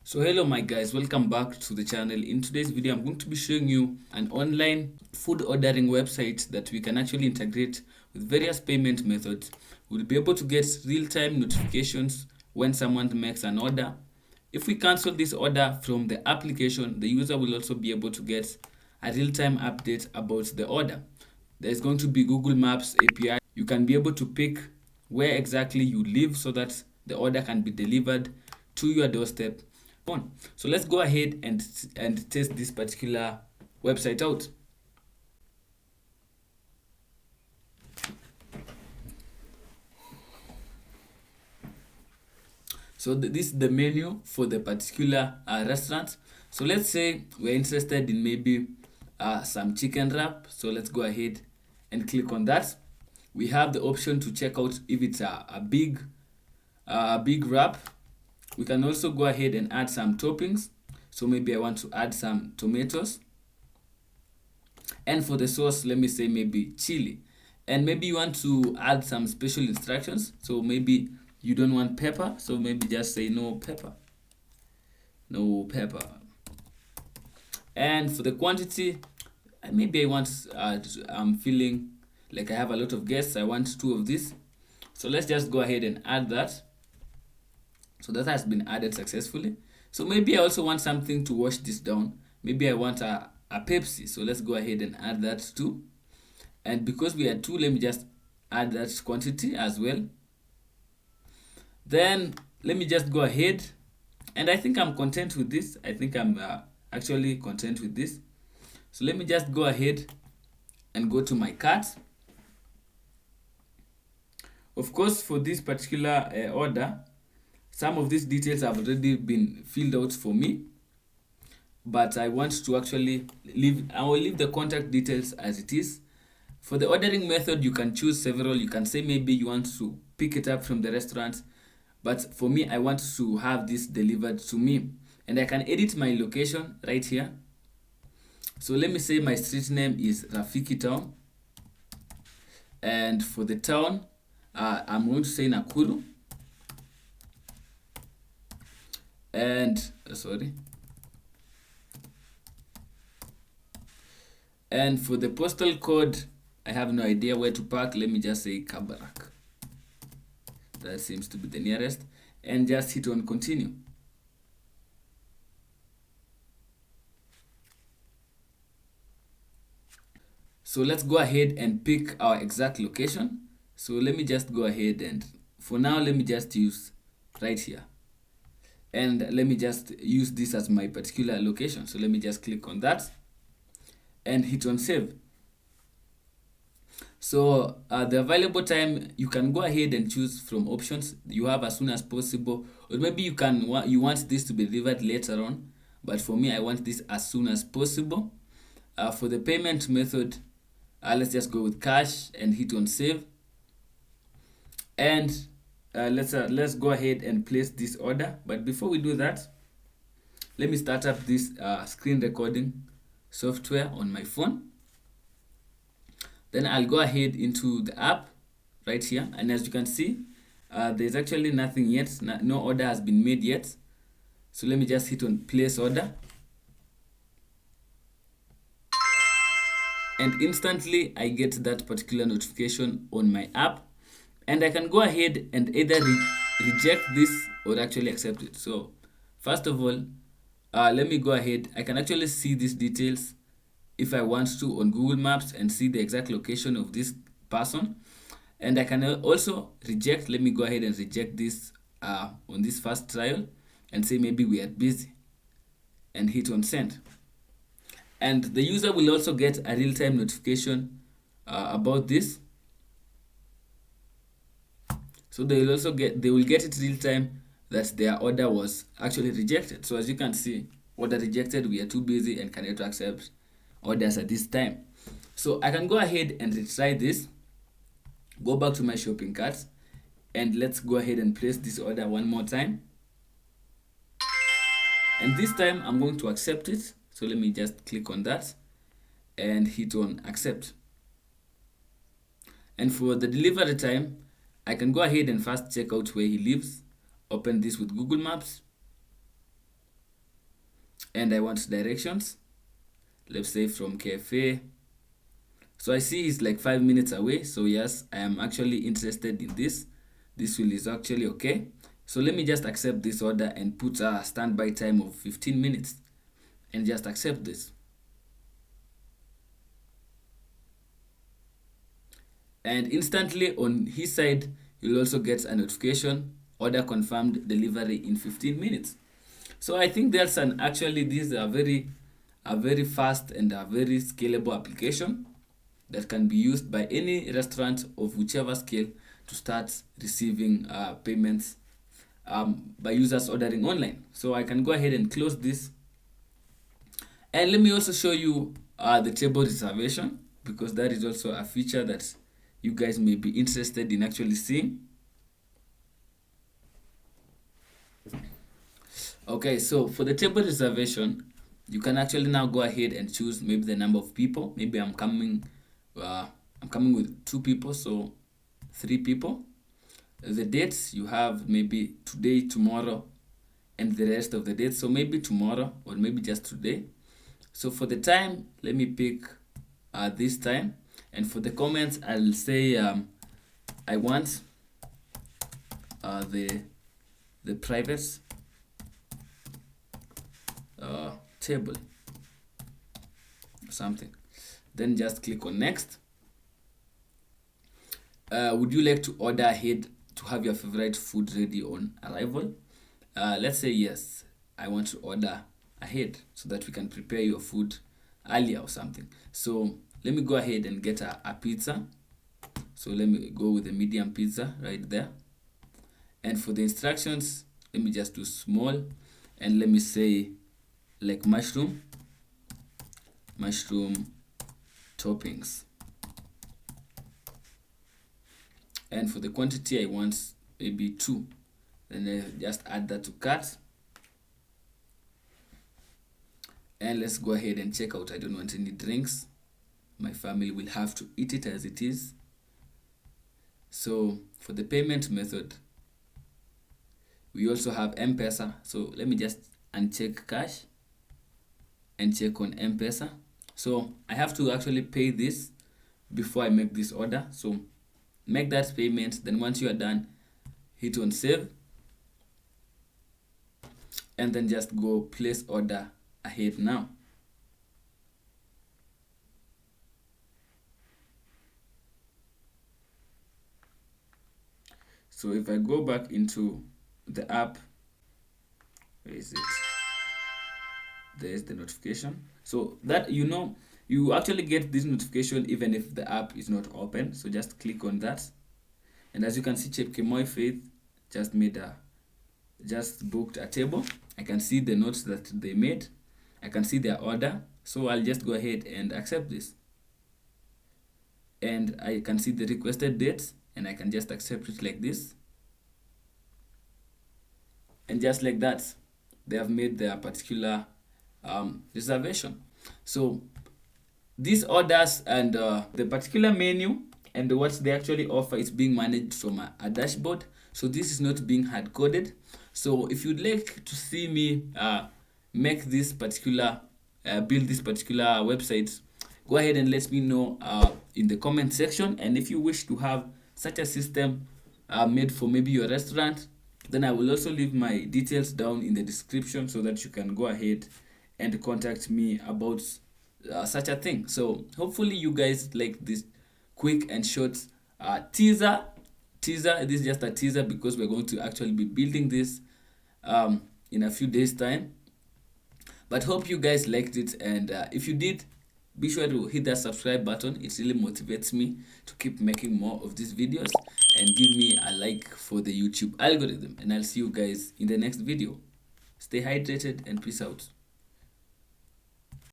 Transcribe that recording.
So hello my guys, welcome back to the channel. In today's video I'm going to be showing you an online food ordering website that we can actually integrate with various payment methods. We'll be able to get real-time notifications when someone makes an order. If we cancel this order from the application, the user will also be able to get a real-time update about the order. There's going to be Google Maps API. You can be able to pick where exactly you live so that the order can be delivered to your doorstep. So let's go ahead and test this particular website out. So this is the menu for the particular restaurant. So let's say we're interested in maybe some chicken wrap. So let's go ahead and click on that. We have the option to check out if it's a big wrap. We can also go ahead and add some toppings. So maybe I want to add some tomatoes. And for the sauce, let me say maybe chili. And maybe you want to add some special instructions. So maybe you don't want pepper. So maybe just say no pepper. No pepper. And for the quantity, maybe I want, I'm feeling like I have a lot of guests. I want 2 of this. So let's just go ahead and add that. So that has been added successfully. So maybe I also want something to wash this down. Maybe I want a Pepsi. So let's go ahead and add that too. And because we are 2, let me just add that quantity as well. Then let me just go ahead. And I think I'm content with this. I think I'm actually content with this. So let me just go ahead and go to my cart. Of course, for this particular order, some of these details have already been filled out for me, but I want to actually I will leave the contact details as it is. For the ordering method, you can choose several. You can say maybe you want to pick it up from the restaurant, but for me, I want to have this delivered to me, and I can edit my location right here. So let me say my street name is Rafiki Town, and for the town, I'm going to say Nakuru. And and for the postal code, I have no idea where to park. Let me just say Kabarak. That seems to be the nearest. And just hit on continue. So let's go ahead and pick our exact location. So let me just go ahead and for now, let me just use right here. And let me just use this as my particular location. So let me just click on that and hit on save. So the available time, you can go ahead and choose from options. You have as soon as possible, or maybe you want this to be delivered later on. But for me, I want this as soon as possible. For the payment method, let's just go with cash and hit on save. And let's go ahead and place this order. But before we do that, let me start up this screen recording software on my phone. Then I'll go ahead into the app right here, and as you can see, there's actually nothing yet. No order has been made yet. So let me just hit on place order, and instantly I get that particular notification on my app. And I can go ahead and either reject this or actually accept it. So first of all, let me go ahead. I can actually see these details if I want to on Google Maps and see the exact location of this person. And I can also reject. Let me go ahead and reject this on this first trial and say maybe we are busy and hit on send. And the user will also get a real-time notification about this. So they will get it real time that their order was actually rejected. So as you can see, order rejected, we are too busy and cannot accept orders at this time. So I can go ahead and retry this, go back to my shopping cart, and let's go ahead and place this order one more time. And this time I'm going to accept it. So let me just click on that and hit on accept. And for the delivery time, I can go ahead and first check out where he lives. Open this with Google Maps. and I want directions, let's say from cafe. So I see it's like 5 minutes away, so yes, I am actually interested in this. This will is actually okay. So let me just accept this order and put a standby time of 15 minutes and just accept this. And instantly on his side, you'll also get a notification, order confirmed, delivery in 15 minutes. So I think that's an actually this is a very fast and a very scalable application that can be used by any restaurant of whichever scale to start receiving payments by users ordering online. So I can go ahead and close this. And let me also show you the table reservation, because that is also a feature that you guys may be interested in actually seeing. Okay, so for the table reservation, you can actually now go ahead and choose maybe the number of people. Maybe I'm coming with 2 people, so 3 people. The dates you have, maybe today, tomorrow, and the rest of the dates. So maybe tomorrow or maybe just today. So for the time, let me pick this time. And for the comments, I'll say I want the private table or something. Then just click on next. Would you like to order ahead to have your favorite food ready on arrival? Let's say yes, I want to order ahead so that we can prepare your food earlier or something. So let me go ahead and get a pizza. So let me go with a medium pizza right there. And for the instructions, let me just do small, and let me say like mushroom toppings. And for the quantity, I want maybe 2. Then I just add that to cart. And let's go ahead and check out. I don't want any drinks. My family will have to eat it as it is. So for the payment method, we also have M-Pesa. So let me just uncheck cash and check on M-Pesa. So I have to actually pay this before I make this order. So make that payment. Then once you are done, hit on save. And then just go place order ahead now. So if I go back into the app, where is it? There's the notification. So that you actually get this notification even if the app is not open. So just click on that. And as you can see, Chepkemoi Faith just booked a table. I can see the notes that they made. I can see their order. So I'll just go ahead and accept this. And I can see the requested dates, and I can just accept it like this. And just like that, they have made their particular reservation. So these orders and the particular menu and what they actually offer is being managed from a dashboard. So this is not being hard coded. So if you'd like to see me make this particular build this particular website, go ahead and let me know in the comment section. And if you wish to have such a system made for maybe your restaurant, then I will also leave my details down in the description so that you can go ahead and contact me about such a thing. So hopefully you guys like this quick and short teaser. This is just a teaser because we're going to actually be building this in a few days time. But hope you guys liked it, and if you did, be sure to hit that subscribe button. It really motivates me to keep making more of these videos, and give me a like for the YouTube algorithm. And I'll see you guys in the next video. Stay hydrated and peace out.